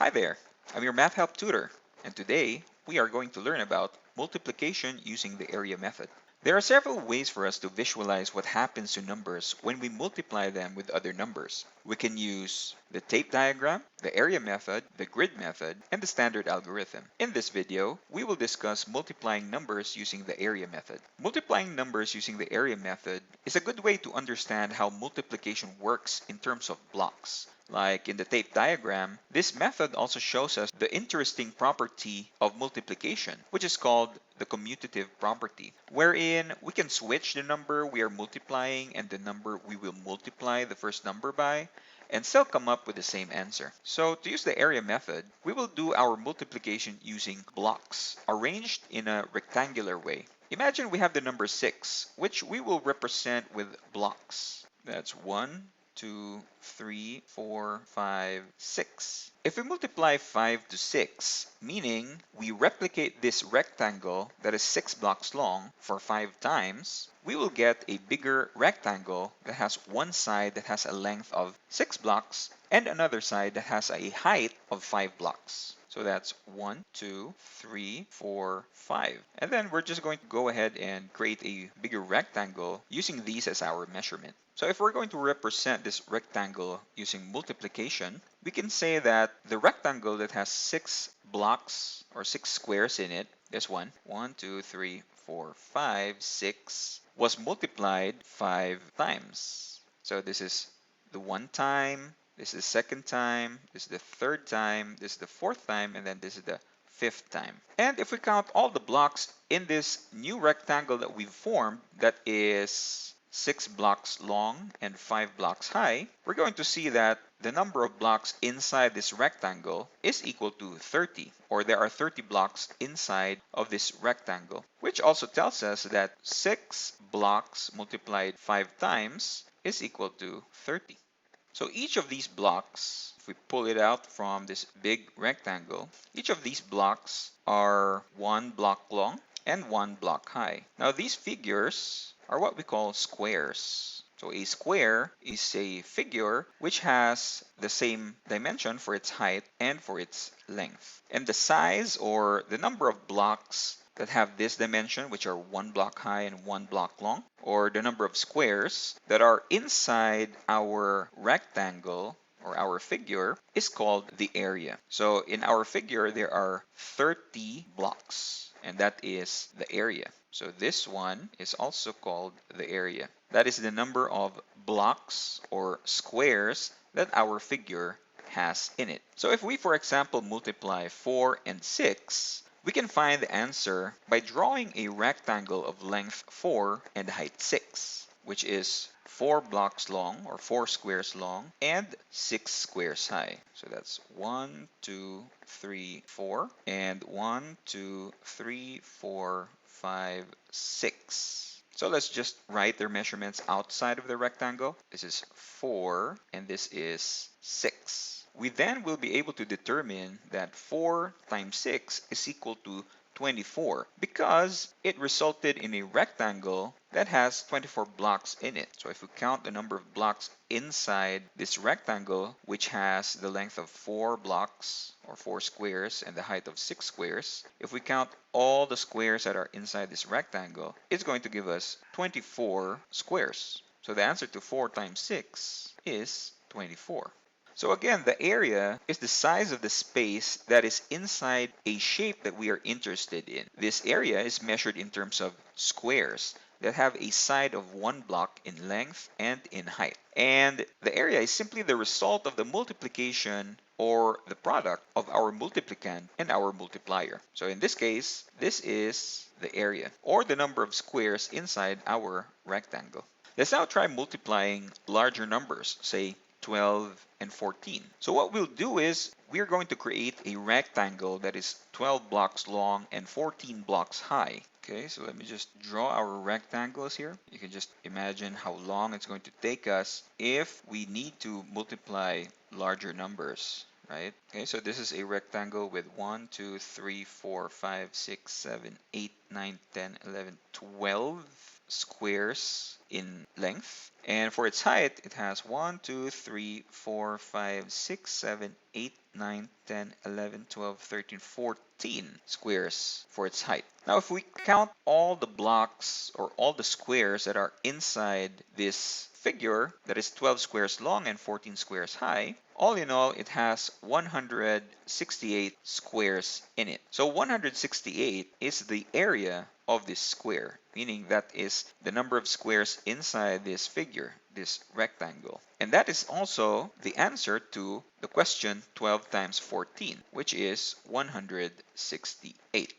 Hi there, I'm your math help tutor, and today we are going to learn about multiplication using the area method. There are several ways for us to visualize what happens to numbers when we multiply them with other numbers. We can use the tape diagram, the area method, the grid method, and the standard algorithm. In this video, we will discuss multiplying numbers using the area method. Multiplying numbers using the area method is a good way to understand how multiplication works in terms of blocks. Like in the tape diagram, this method also shows us the interesting property of multiplication, which is called the commutative property, wherein we can switch the number we are multiplying and the number we will multiply the first number by, and still come up with the same answer. So to use the area method, we will do our multiplication using blocks, arranged in a rectangular way. Imagine we have the number 6, which we will represent with blocks. That's 1, 2, 3, 4, 5, 6. If we multiply 5 to 6, meaning we replicate this rectangle that is 6 blocks long for 5 times, we will get a bigger rectangle that has one side that has a length of 6 blocks and another side that has a height of 5 blocks. So that's 1, 2, 3, 4, 5. And then we're just going to go ahead and create a bigger rectangle using these as our measurement. So if we're going to represent this rectangle using multiplication, we can say that the rectangle that has 6 blocks or 6 squares in it, this one, 1, 2, 3, 4, 5, 6, was multiplied 5 times. So this is the one time, this is the second time, this is the third time, this is the fourth time, and then this is the fifth time. And if we count all the blocks in this new rectangle that we've formed, that is 6 blocks long and 5 blocks high, we're going to see that the number of blocks inside this rectangle is equal to 30, or there are 30 blocks inside of this rectangle, which also tells us that 6 blocks multiplied 5 times is equal to 30. So each of these blocks, if we pull it out from this big rectangle, each of these blocks are 1 block long and 1 block high. Now these figures are what we call squares. So a square is a figure which has the same dimension for its height and for its length. And the size or the number of blocks that have this dimension, which are 1 block high and 1 block long, or the number of squares that are inside our rectangle or our figure, is called the area. So in our figure, there are 30 blocks, and that is the area. So this one is also called the area. That is the number of blocks or squares that our figure has in it. So if we, for example, multiply 4 and 6, we can find the answer by drawing a rectangle of length 4 and height 6, which is 4 blocks long or 4 squares long and 6 squares high. So that's 1, 2, 3, 4, and 1, 2, 3, 4, 5, 6. So let's just write their measurements outside of the rectangle. This is 4 and this is 6. We then will be able to determine that 4 times 6 is equal to 24 because it resulted in a rectangle that has 24 blocks in it. So if we count the number of blocks inside this rectangle, which has the length of 4 blocks or 4 squares and the height of 6 squares, if we count all the squares that are inside this rectangle, it's going to give us 24 squares. So the answer to 4 times 6 is 24. So again, the area is the size of the space that is inside a shape that we are interested in. This area is measured in terms of squares that have a side of 1 block in length and in height. And the area is simply the result of the multiplication or the product of our multiplicand and our multiplier. So in this case, this is the area or the number of squares inside our rectangle. Let's now try multiplying larger numbers, say 12 and 14. So what we'll do is we're going to create a rectangle that is 12 blocks long and 14 blocks high. Okay, so let me just draw our rectangles here. You can just imagine how long it's going to take us if we need to multiply larger numbers. right? Okay, so this is a rectangle with 1, 2, 3, 4, 5, 6, 7, 8, 9, 10, 11, 12 squares in length. And for its height, it has 1, 2, 3, 4, 5, 6, 7, 8, 9, 10, 11, 12, 13, 14 squares for its height. Now, if we count all the blocks or all the squares that are inside this figure that is 12 squares long and 14 squares high, all in all, it has 168 squares in it. So 168 is the area of this square, meaning that is the number of squares inside this figure, this rectangle. And that is also the answer to the question 12 times 14, which is 168.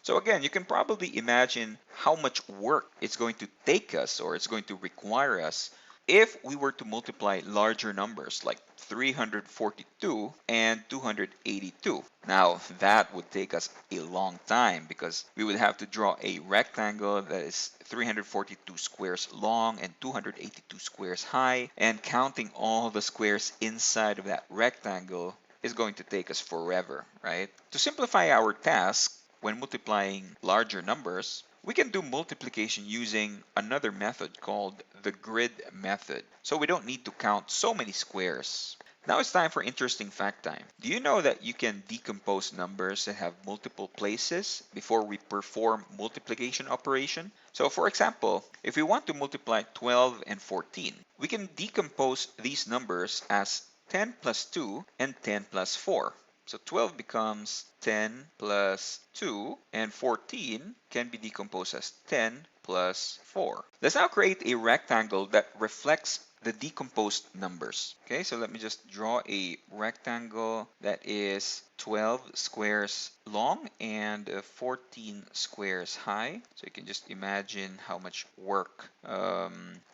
So again, you can probably imagine how much work it's going to take us or it's going to require us if we were to multiply larger numbers like 342 and 282. Now, that would take us a long time because we would have to draw a rectangle that is 342 squares long and 282 squares high, and counting all the squares inside of that rectangle is going to take us forever, right? To simplify our task, when multiplying larger numbers, we can do multiplication using another method called the grid method. So we don't need to count so many squares. Now it's time for interesting fact time. Do you know that you can decompose numbers that have multiple places before we perform multiplication operation? So for example, if we want to multiply 12 and 14, we can decompose these numbers as 10 plus 2 and 10 plus 4. So 12 becomes 10 plus 2, and 14 can be decomposed as 10 plus 4. Let's now create a rectangle that reflects the decomposed numbers. Okay, so let me just draw a rectangle that is 12 squares long and 14 squares high. So you can just imagine how much work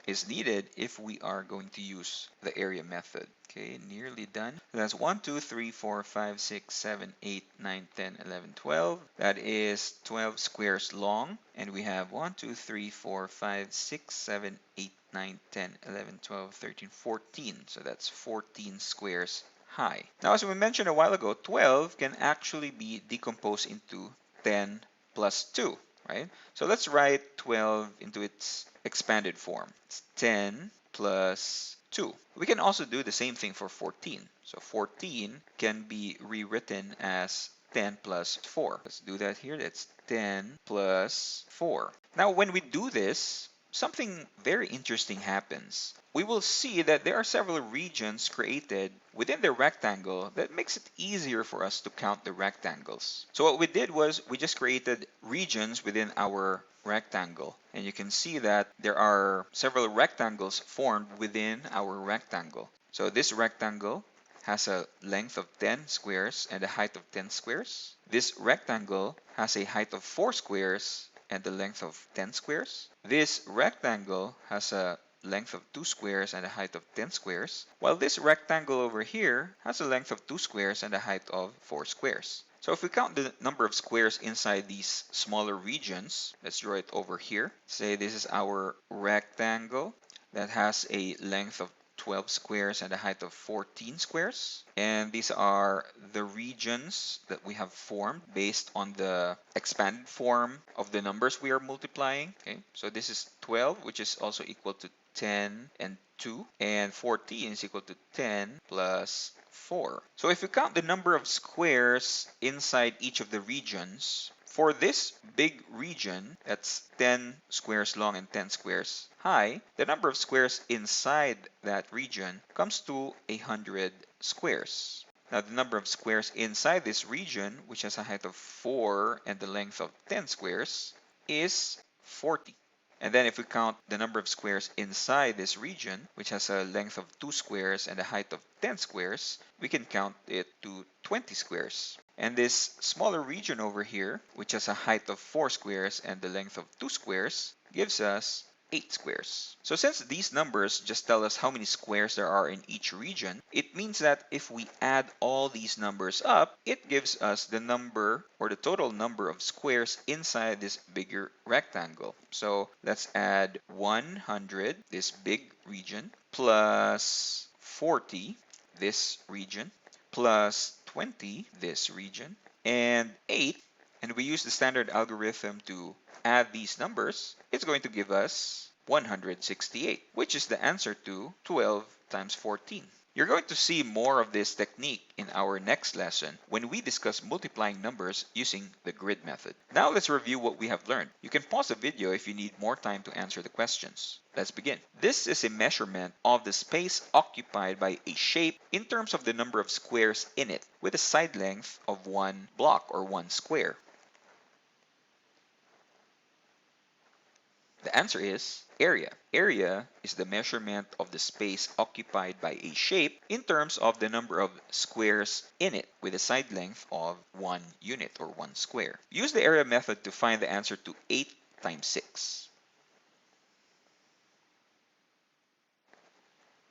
is needed if we are going to use the area method. Okay, nearly done. That's 1, 2, 3, 4, 5, 6, 7, 8, 9, 10, 11, 12. That is 12 squares long. And we have 1, 2, 3, 4, 5, 6, 7, 8, 9, 10, 11, 12, 13, 14. So that's 14 squares high. Now, as we mentioned a while ago, 12 can actually be decomposed into 10 plus 2, right? So let's write 12 into its expanded form. It's 10 plus 2. We can also do the same thing for 14. So 14 can be rewritten as 10 plus 4. Let's do that here. That's 10 plus 4. Now, when we do this, something very interesting happens. We will see that there are several regions created within the rectangle that makes it easier for us to count the rectangles. So what we did was we just created regions within our rectangle. And you can see that there are several rectangles formed within our rectangle. So this rectangle has a length of 10 squares and a height of 10 squares. This rectangle has a height of 4 squares and the length of 10 squares. This rectangle has a length of 2 squares and a height of 10 squares, while this rectangle over here has a length of 2 squares and a height of 4 squares. So if we count the number of squares inside these smaller regions, let's draw it over here. Say this is our rectangle that has a length of 12 squares and a height of 14 squares. And these are the regions that we have formed based on the expanded form of the numbers we are multiplying. Okay, so this is 12, which is also equal to 10 and 2, and 14 is equal to 10 plus 4. So if we count the number of squares inside each of the regions, for this big region, that's 10 squares long and 10 squares high, the number of squares inside that region comes to 100 squares. Now, the number of squares inside this region, which has a height of 4 and the length of 10 squares, is 40. And then if we count the number of squares inside this region, which has a length of 2 squares and a height of 10 squares, we can count it to 20 squares. And this smaller region over here, which has a height of 4 squares and the length of 2 squares, gives us 8 squares. So since these numbers just tell us how many squares there are in each region, it means that if we add all these numbers up, it gives us the number or the total number of squares inside this bigger rectangle. So let's add 100, this big region, plus 40, this region, plus 20, this region, and 8, and we use the standard algorithm to add these numbers, it's going to give us 168, which is the answer to 12 times 14. You're going to see more of this technique in our next lesson when we discuss multiplying numbers using the grid method. Now let's review what we have learned. You can pause the video if you need more time to answer the questions. Let's begin. This is a measurement of the space occupied by a shape in terms of the number of squares in it, with a side length of one block or one square. The answer is area. Area is the measurement of the space occupied by a shape in terms of the number of squares in it, with a side length of 1 unit or 1 square. Use the area method to find the answer to 8 times 6.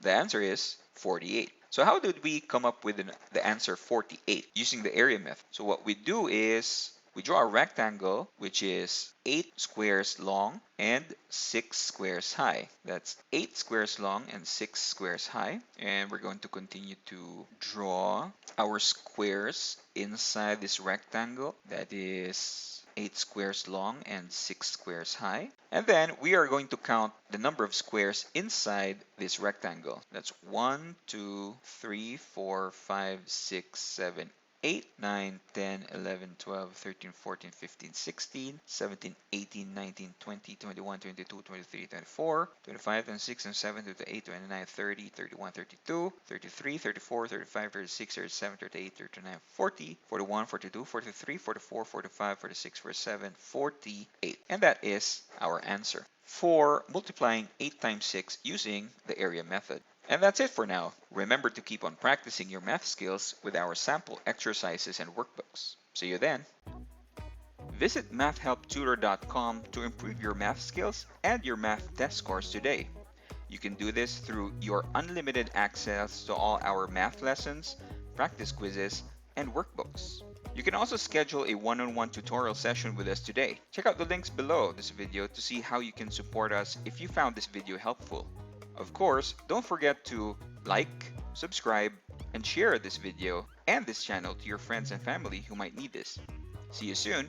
The answer is 48. So how did we come up with the answer 48 using the area method? So what we do is we draw a rectangle which is 8 squares long and 6 squares high. That's 8 squares long and 6 squares high. And we're going to continue to draw our squares inside this rectangle. That is 8 squares long and 6 squares high. And then we are going to count the number of squares inside this rectangle. That's 1, 2, 3, 4, 5, 6, 7, 8, 9, 10, 11, 12, 13, 14, 15, 16, 17, 18, 19, 20, 21, 22, 23, 24, 25, 26, 27, 28, 29, 30, 31, 32, 33, 34, 35, 36, 37, 38, 39, 40, 41, 42, 43, 44, 45, 46, 47, 48. And that is our answer for multiplying 8 times 6 using the area method. And that's it for now. Remember to keep on practicing your math skills with our sample exercises and workbooks. See you then! Visit mathhelptutor.com to improve your math skills and your math test scores today. You can do this through your unlimited access to all our math lessons, practice quizzes, and workbooks. You can also schedule a one-on-one tutorial session with us today. Check out the links below this video to see how you can support us if you found this video helpful. Of course, don't forget to like, subscribe, and share this video and this channel to your friends and family who might need this. See you soon!